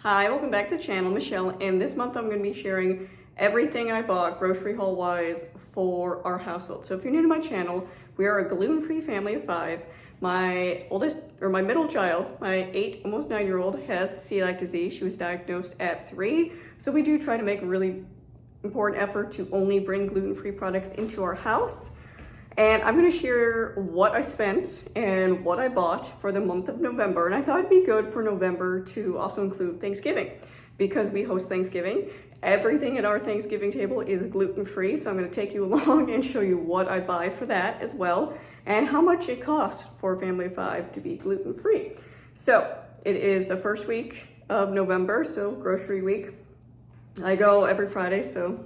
Hi, welcome back to the channel, Michelle, and this month I'm going to be sharing everything I bought grocery haul wise for our household. So if you're new to my channel, we are a gluten-free family of 5. My middle child, my 8, almost 9-year-old, has celiac disease. She was diagnosed at 3, so we do try to make a really important effort to only bring gluten-free products into our house. And I'm going to share what I spent and what I bought for the month of November. And I thought it'd be good for November to also include Thanksgiving because we host Thanksgiving. Everything at our Thanksgiving table is gluten-free. So I'm going to take you along and show you what I buy for that as well and how much it costs for a family of 5 to be gluten-free. So it is the first week of November, so grocery week. I go every Friday, so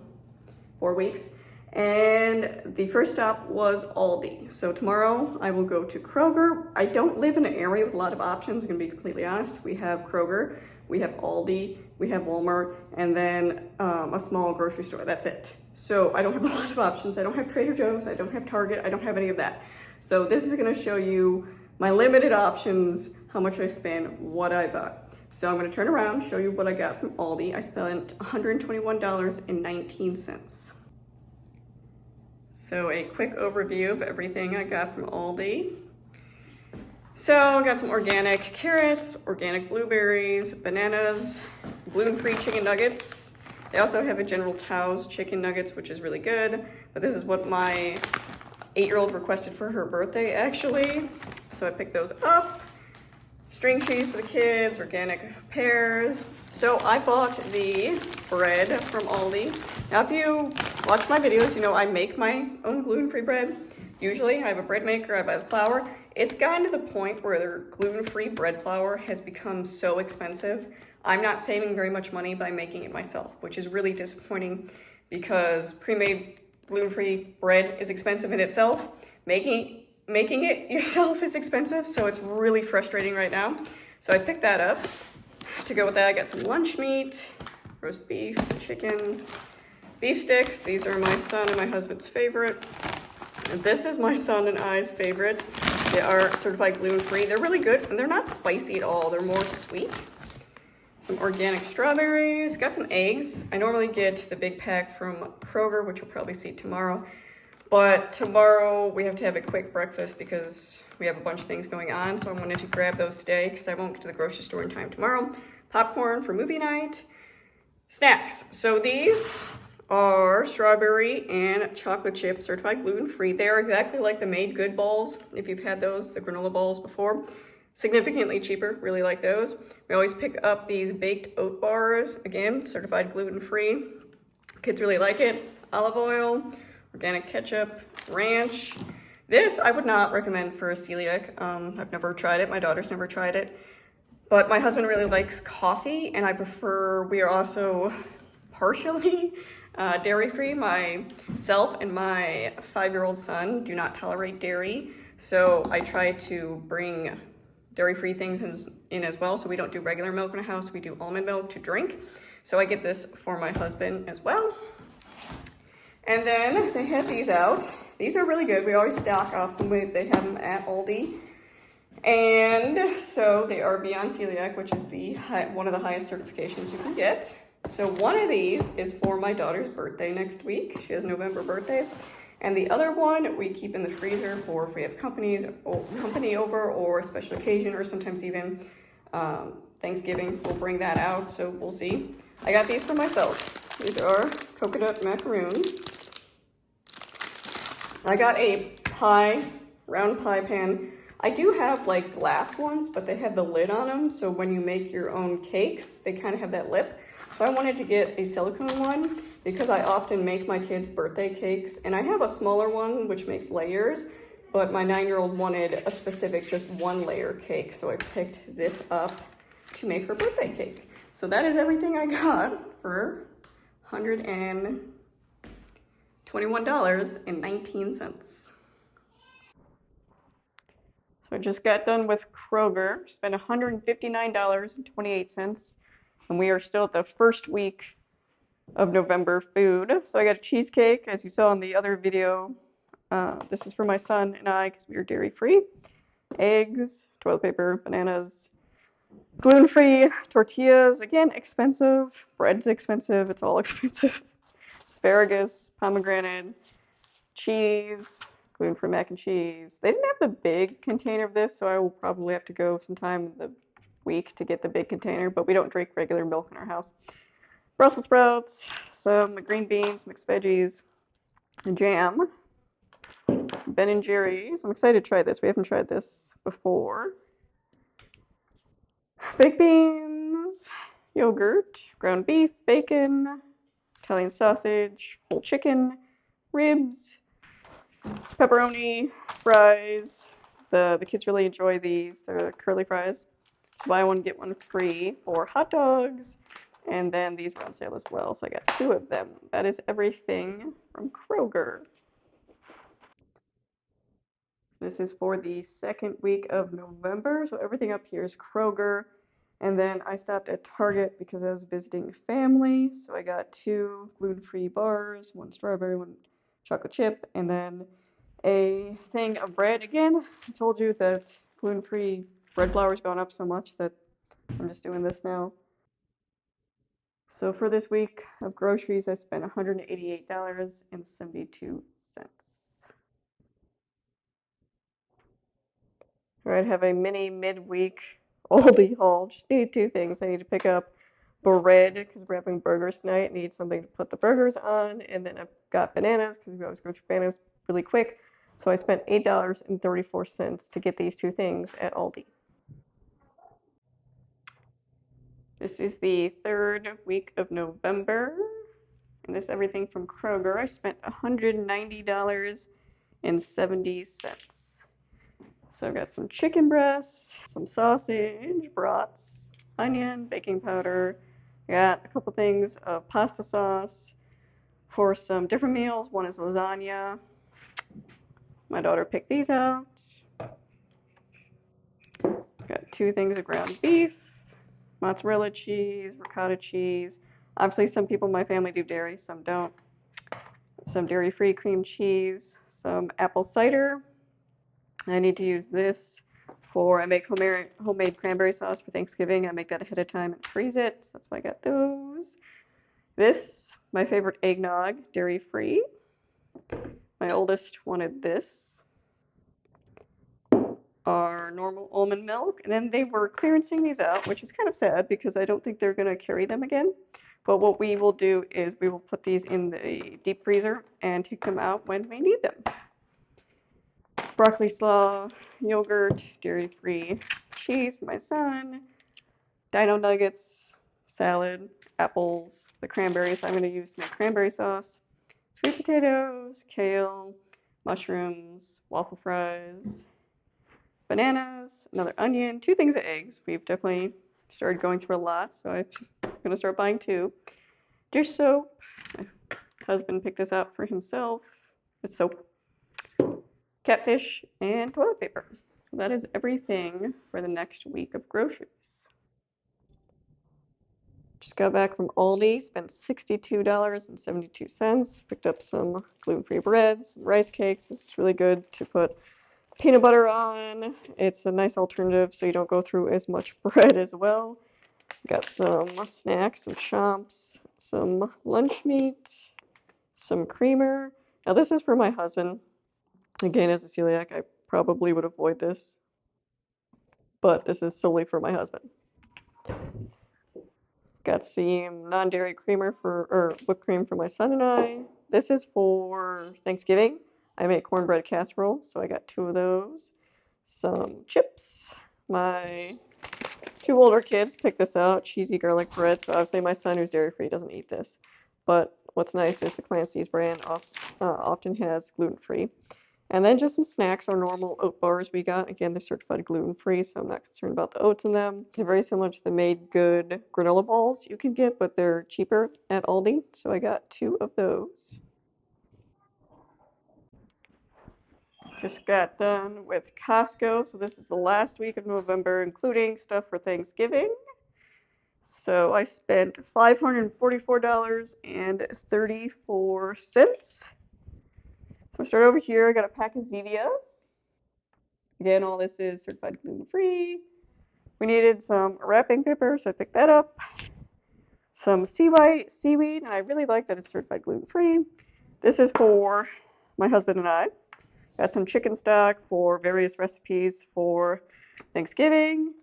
4 weeks. And the first stop was Aldi. So tomorrow I will go to Kroger. I don't live in an area with a lot of options, I'm gonna be completely honest. We have Kroger, we have Aldi, we have Walmart, and then a small grocery store, that's it. So I don't have a lot of options. I don't have Trader Joe's, I don't have Target, I don't have any of that. So this is gonna show you my limited options, how much I spend, what I bought. So I'm gonna turn around, show you what I got from Aldi. I spent $121.19. So a quick overview of everything I got from Aldi. So I got some organic carrots, organic blueberries, bananas, gluten-free chicken nuggets. They also have a General Tso's chicken nuggets, which is really good. But this is what my 8-year-old requested for her birthday, actually. So I picked those up. String cheese for the kids, organic pears. So I bought the bread from Aldi. Now if you watch my videos, you know I make my own gluten-free bread. Usually I have a bread maker, I buy the flour. It's gotten to the point where their gluten-free bread flour has become so expensive. I'm not saving very much money by making it myself, which is really disappointing because pre-made gluten-free bread is expensive in itself. Making it yourself is expensive, so it's really frustrating right now. So I picked that up. To go with that, I got some lunch meat, roast beef, chicken, beef sticks. These are my son and my husband's favorite. And this is my son and I's favorite. They are certified gluten-free. They're really good, and they're not spicy at all. They're more sweet. Some organic strawberries, got some eggs. I normally get the big pack from Kroger, which you'll probably see tomorrow. But tomorrow we have to have a quick breakfast because we have a bunch of things going on. So I wanted to grab those today because I won't get to the grocery store in time tomorrow. Popcorn for movie night. Snacks. So these are strawberry and chocolate chip certified gluten-free. They are exactly like the Made Good balls. If you've had those, the granola balls before. Significantly cheaper, really like those. We always pick up these baked oat bars. Again, certified gluten-free. Kids really like it. Olive oil. Organic ketchup, ranch. This I would not recommend for a celiac. I've never tried it. My daughter's never tried it. But my husband really likes coffee, and we are also partially dairy-free. Myself and my 5-year-old son do not tolerate dairy, so I try to bring dairy-free things in as well. So we don't do regular milk in the house. We do almond milk to drink. So I get this for my husband as well. And then they had these out. These are really good. We always stock up when they have them at Aldi. And so they are Beyond Celiac, which is one of the highest certifications you can get. So one of these is for my daughter's birthday next week. She has November birthday. And the other one we keep in the freezer for if we have company over or a special occasion, or sometimes even Thanksgiving. We'll bring that out, so we'll see. I got these for myself. These are coconut macaroons. I got a round pie pan. I do have like glass ones, but they have the lid on them. So when you make your own cakes, they kind of have that lip. So I wanted to get a silicone one because I often make my kids' birthday cakes. And I have a smaller one, which makes layers, but my 9-year-old wanted a specific just 1-layer cake. So I picked this up to make her birthday cake. So that is everything I got for $121.19. So I just got done with Kroger, spent $159.28, and we are still at the first week of November food. So I got a cheesecake, as you saw in the other video. This is for my son and I because we are dairy free. Eggs, toilet paper, bananas, Gluten-free tortillas, again, expensive. Bread's expensive. It's all expensive. Asparagus, pomegranate, cheese, gluten-free mac and cheese. They didn't have the big container of this, so I will probably have to go sometime in the week to get the big container, but we don't drink regular milk in our house. Brussels sprouts, some green beans, mixed veggies, jam, Ben and Jerry's. I'm excited to try this. We haven't tried this before. Baked beans, yogurt, ground beef, bacon, Italian sausage, whole chicken, ribs, pepperoni, fries. The kids really enjoy these. They're curly fries. So buy one, get one free for hot dogs. And then these were on sale as well. So I got 2 of them. That is everything from Kroger. This is for the second week of November. So everything up here is Kroger. And then I stopped at Target because I was visiting family. So I got 2 gluten-free bars, 1 strawberry, 1 chocolate chip, and then a thing of bread. Again, I told you that gluten-free bread flour's gone up so much that I'm just doing this now. So for this week of groceries, I spent $188.72. All right, have a mini midweek Aldi haul. Just need 2 things. I need to pick up bread because we're having burgers tonight. I need something to put the burgers on, and then I've got bananas because we always go through bananas really quick. So I spent $8.34 to get these 2 things at Aldi. This is the 3rd week of November, and this is everything from Kroger. I spent $190.70. So I've got some chicken breasts, some sausage, brats, onion, baking powder. I got a couple things of pasta sauce for some different meals. One is lasagna. My daughter picked these out. Got 2 things of ground beef, mozzarella cheese, ricotta cheese. Obviously, some people in my family do dairy, some don't. Some dairy-free cream cheese, some apple cider. I need to use this I make homemade cranberry sauce for Thanksgiving. I make that ahead of time and freeze it. So that's why I got those. This, my favorite eggnog, dairy-free. My oldest wanted this. Our normal almond milk. And then they were clearancing these out, which is kind of sad because I don't think they're going to carry them again. But what we will do is we will put these in the deep freezer and take them out when we need them. Broccoli slaw, yogurt, dairy-free cheese for my son, dino nuggets, salad, apples, the cranberries I'm going to use to make cranberry sauce, sweet potatoes, kale, mushrooms, waffle fries, bananas, another onion, 2 things of eggs. We've definitely started going through a lot, so I'm going to start buying 2. Dish soap. My husband picked this out for himself. It's soap. Catfish, and toilet paper. So that is everything for the next week of groceries. Just got back from Aldi, spent $62.72. Picked up some gluten-free bread, some rice cakes. This is really good to put peanut butter on. It's a nice alternative so you don't go through as much bread as well. Got some snacks, some chomps, some lunch meat, some creamer. Now this is for my husband. Again, as a celiac, I probably would avoid this, but this is solely for my husband. Got some non-dairy creamer or whipped cream for my son and I. This is for Thanksgiving. I make cornbread casserole, so I got 2 of those. Some chips. My 2 older kids picked this out, cheesy garlic bread. So obviously my son, who's dairy-free, doesn't eat this. But what's nice is the Clancy's brand often has gluten-free. And then just some snacks, our normal oat bars we got. Again, they're certified gluten-free, so I'm not concerned about the oats in them. They're very similar to the Made Good granola balls you can get, but they're cheaper at Aldi. So I got 2 of those. Just got done with Costco. So this is the last week of November, including stuff for Thanksgiving. So I spent $544.34. So I start over here. I got a pack of Zevia. Again, all this is certified gluten-free. We needed some wrapping paper, so I picked that up. Some seaweed, and I really like that it's certified gluten-free. This is for my husband and I. Got some chicken stock for various recipes for Thanksgiving.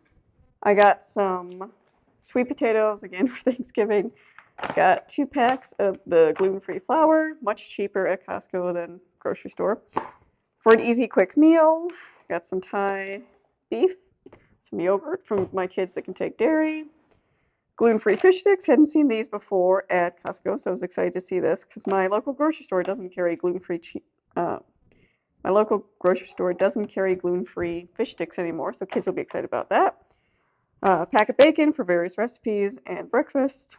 I got some sweet potatoes, again for Thanksgiving. Got 2 packs of the gluten-free flour, much cheaper at Costco than grocery store. For an easy, quick meal, got some Thai beef, some yogurt from my kids that can take dairy, gluten-free fish sticks. Hadn't seen these before at Costco, so I was excited to see this because my local grocery store doesn't carry gluten-free fish sticks anymore, so kids will be excited about that. A pack of bacon for various recipes and breakfast.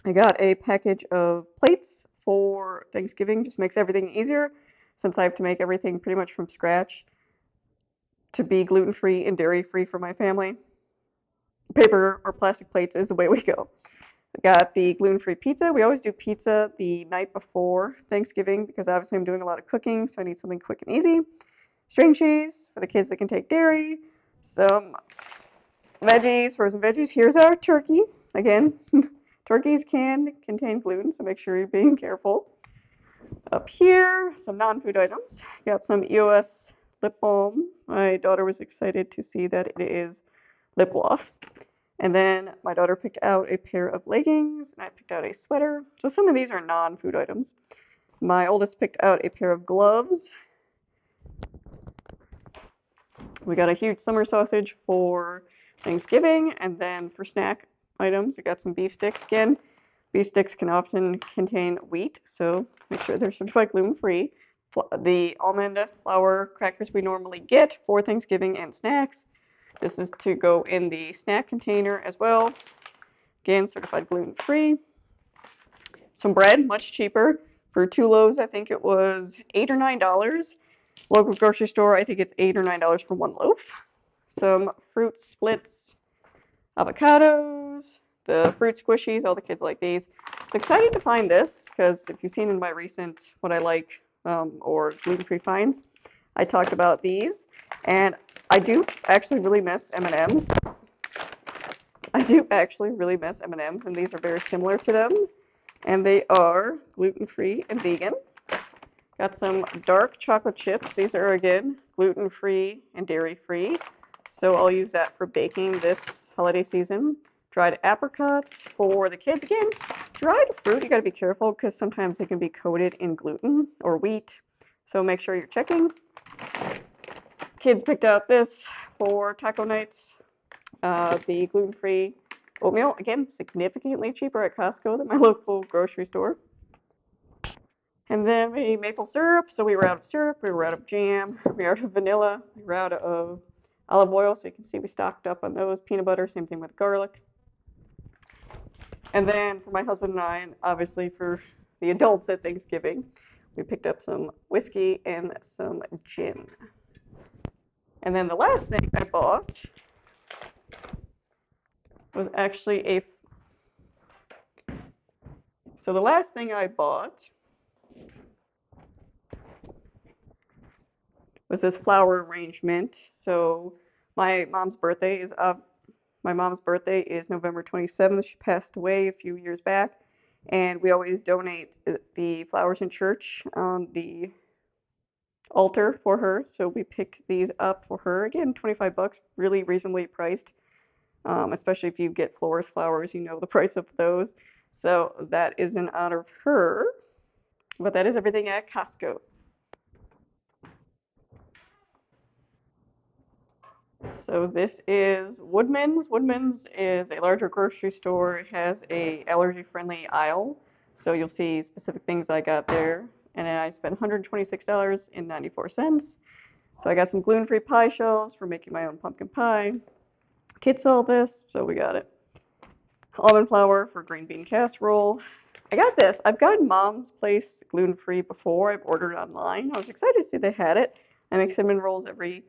I got a package of plates for Thanksgiving, just makes everything easier since I have to make everything pretty much from scratch to be gluten-free and dairy-free for my family. Paper or plastic plates is the way we go. I got the gluten-free pizza. We always do pizza the night before Thanksgiving because obviously I'm doing a lot of cooking, so I need something quick and easy. String cheese for the kids that can take dairy. Some veggies, frozen veggies. Here's our turkey. Again, turkeys can contain gluten, so make sure you're being careful. Up here, some non-food items. Got some EOS lip balm. My daughter was excited to see that it is lip gloss. And then my daughter picked out a pair of leggings, and I picked out a sweater. So some of these are non-food items. My oldest picked out a pair of gloves. We got a huge summer sausage for Thanksgiving, and then for snack items, we got some beef sticks. Again, beef sticks can often contain wheat, so make sure they're certified gluten-free. The almond flour crackers we normally get for Thanksgiving and snacks. This is to go in the snack container as well. Again, certified gluten-free. Some bread, much cheaper. For 2 loaves, I think it was $8 or $9. Local grocery store, I think it's $8 or $9 for 1 loaf. Some fruit splits, avocados, the fruit squishies, all the kids like these. So excited to find this because if you've seen in my recent what I like or gluten-free finds, I talked about these, and I do actually really miss M&Ms. I do actually really miss M&Ms, and these are very similar to them, and they are gluten-free and vegan. Got some dark chocolate chips. These are, again, gluten-free and dairy-free, so I'll use that for baking this holiday season. Dried apricots for the kids. Again, dried fruit, you got to be careful because sometimes it can be coated in gluten or wheat, so make sure you're checking. Kids picked out this for taco nights. The gluten-free oatmeal, again, significantly cheaper at Costco than my local grocery store. And then we maple syrup. So we were out of syrup, we were out of jam, we were out of vanilla, we were out of olive oil. So you can see we stocked up on those. Peanut butter, same thing with garlic. And then for my husband and I, and obviously for the adults at Thanksgiving, we picked up some whiskey and some gin. And then the last thing I bought was actually so the last thing I bought was this flower arrangement. So my mom's birthday is November 27th. She passed away a few years back, and we always donate the flowers in church on the altar for her. So we picked these up for her. Again, $25, really reasonably priced. Especially if you get florist flowers, you know the price of those. So that is in honor of her. But that is everything at Costco. So this is Woodman's. Woodman's is a larger grocery store. It has a allergy-friendly aisle. So you'll see specific things I got there. And I spent $126.94. So I got some gluten-free pie shells for making my own pumpkin pie. Kids saw this, so we got it. Almond flour for green bean casserole. I got this. I've gotten Mom's Place gluten-free before. I've ordered online. I was excited to see they had it. I make cinnamon rolls every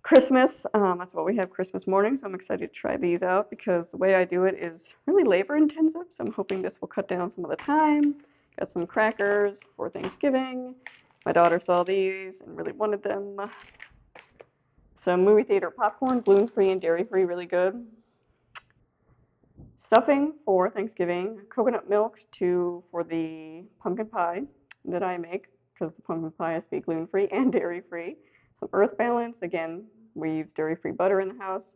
Christmas. That's what we have Christmas morning, so I'm excited to try these out because the way I do it is really labor intensive, so I'm hoping this will cut down some of the time. Got some crackers for Thanksgiving. My daughter saw these and really wanted them. Some movie theater popcorn, gluten-free and dairy-free, really good. Stuffing for Thanksgiving, coconut milk for the pumpkin pie that I make because the pumpkin pie has to be gluten-free and dairy-free. Some Earth Balance, again, we use dairy-free butter in the house.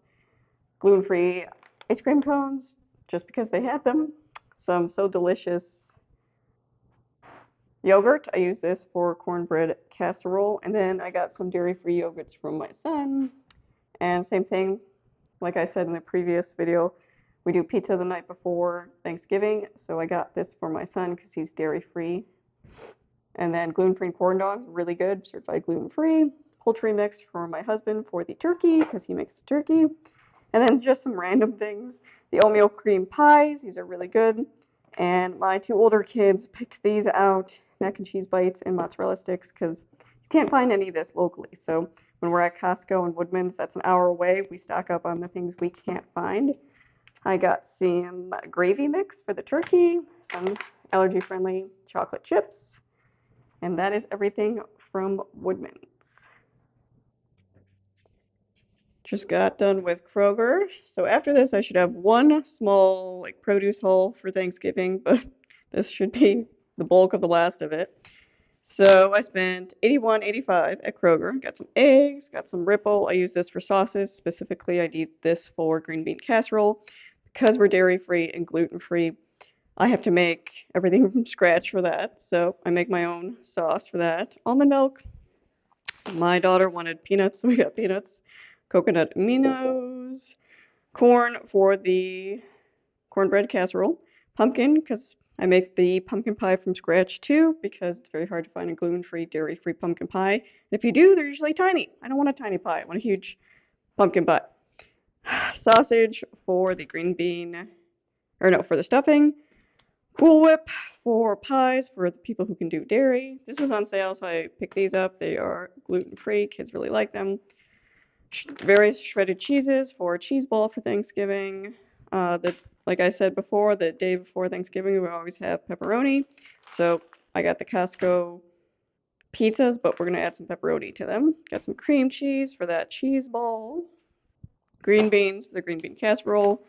Gluten-free ice cream cones, just because they had them. Some So Delicious yogurt. I use this for cornbread casserole. And then I got some dairy-free yogurts from my son. And same thing, like I said in the previous video, we do pizza the night before Thanksgiving. So I got this for my son because he's dairy-free. And then gluten-free corn dogs, really good, certified gluten-free. Poultry mix for my husband for the turkey because he makes the turkey. And then just some random things. The oatmeal cream pies, these are really good. And my two older kids picked these out, mac and cheese bites and mozzarella sticks, because you can't find any of this locally. So when we're at Costco and Woodman's, that's an hour away, we stock up on the things we can't find. I got some gravy mix for the turkey, some allergy-friendly chocolate chips, and that is everything from Woodman's. Just got done with Kroger. So after this, I should have one small like produce haul for Thanksgiving, but this should be the bulk of the last of it. So I spent 81.85 at Kroger. Got some eggs, got some Ripple. I use this for sauces. Specifically, I need this for green bean casserole. Because we're dairy free and gluten free, I have to make everything from scratch for that. So I make my own sauce for that. Almond milk. My daughter wanted peanuts, so we got peanuts. Coconut aminos. Corn for the cornbread casserole. Pumpkin, because I make the pumpkin pie from scratch too, because it's very hard to find a gluten-free, dairy-free pumpkin pie. And if you do, they're usually tiny. I don't want a tiny pie. I want a huge pumpkin pie. Sausage for the green bean, or no, for the stuffing. Cool Whip for pies for the people who can do dairy. This was on sale, so I picked these up. They are gluten-free. Kids really like them. Various shredded cheeses for a cheese ball for Thanksgiving. Like I said before, the day before Thanksgiving, we always have pepperoni. So I got the Costco pizzas, but we're going to add some pepperoni to them. Got some cream cheese for that cheese ball. Green beans for the green bean casserole.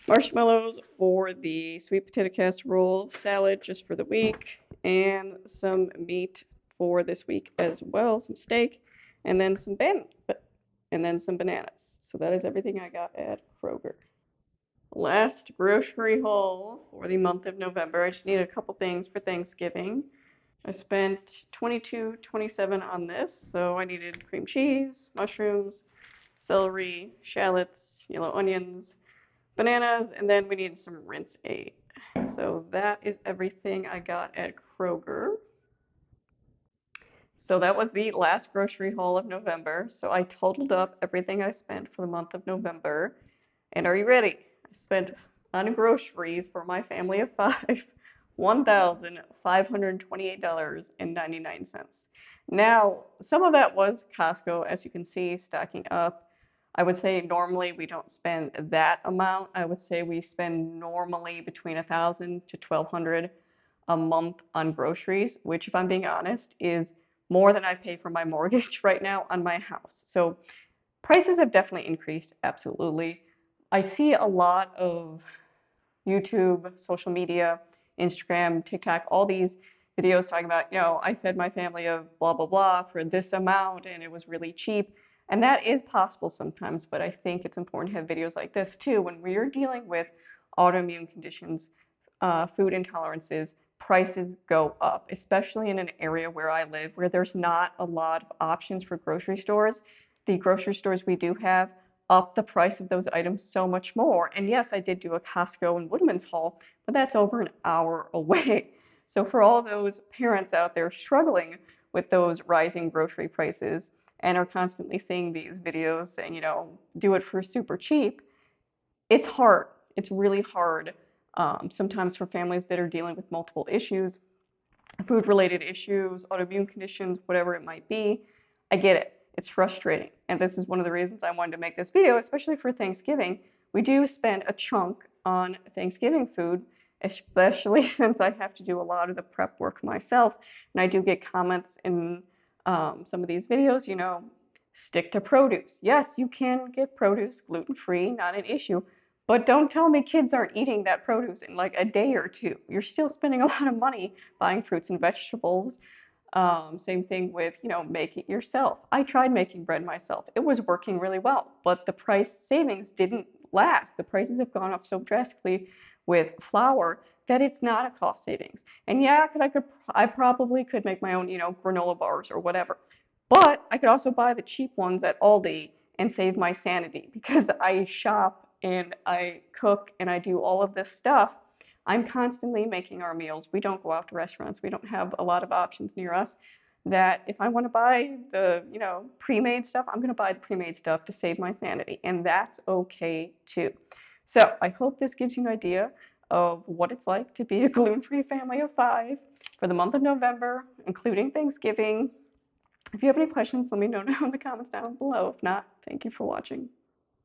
Marshmallows for the sweet potato casserole. Salad just for the week. And some meat for this week as well. Some steak. And then some bananas. So that is everything I got at Kroger. Last grocery haul for the month of November. I just need a couple things for Thanksgiving. I spent $22.27 on this, so I needed cream cheese, mushrooms, celery, shallots, yellow onions, bananas, and then we needed some rinse aid. So that is everything I got at Kroger. So that was the last grocery haul of November. So I totaled up everything I spent for the month of November. And are you ready? I spent on groceries for my family of five $1,528.99. Now, some of that was Costco, as you can see, stocking up. I would say normally we don't spend that amount. I would say we spend normally between 1,000 to 1,200 a month on groceries, which, if I'm being honest, is more than I pay for my mortgage right now on my house. So prices have definitely increased, absolutely. I see a lot of YouTube, social media, Instagram, TikTok, all these videos talking about, I fed my family of blah, blah, blah for this amount and it was really cheap. And that is possible sometimes, but I think it's important to have videos like this too. When we're dealing with autoimmune conditions, food intolerances, prices go up, especially in an area where I live, where there's not a lot of options for grocery stores. The grocery stores we do have up the price of those items so much more. And yes, I did do a Costco and Woodman's haul, but that's over an hour away. So for all those parents out there struggling with those rising grocery prices and are constantly seeing these videos saying, do it for super cheap, it's hard. It's really hard. Sometimes for families that are dealing with multiple issues, food related issues, autoimmune conditions, whatever it might be. I get it. It's frustrating. And this is one of the reasons I wanted to make this video, especially for Thanksgiving. We do spend a chunk on Thanksgiving food, especially since I have to do a lot of the prep work myself. And I do get comments in some of these videos, Stick to produce. Yes, you can get produce gluten-free, not an issue, but don't tell me kids aren't eating that produce in like a day or two. You're still spending a lot of money buying fruits and vegetables. Same thing with, make it yourself. I tried making bread myself. It was working really well, but the price savings didn't last. The prices have gone up so drastically with flour that it's not a cost savings. And yeah, I probably could make my own, granola bars or whatever. But I could also buy the cheap ones at Aldi and save my sanity because I shop and I cook and I do all of this stuff. I'm constantly making our meals. We don't go out to restaurants. We don't have a lot of options near us. That if I want to buy the, pre-made stuff, I'm going to buy the pre-made stuff to save my sanity, and that's okay too. So I hope this gives you an idea of what it's like to be a gluten-free family of 5 for the month of November, including Thanksgiving. If you have any questions, let me know down in the comments down below. If not, thank you for watching.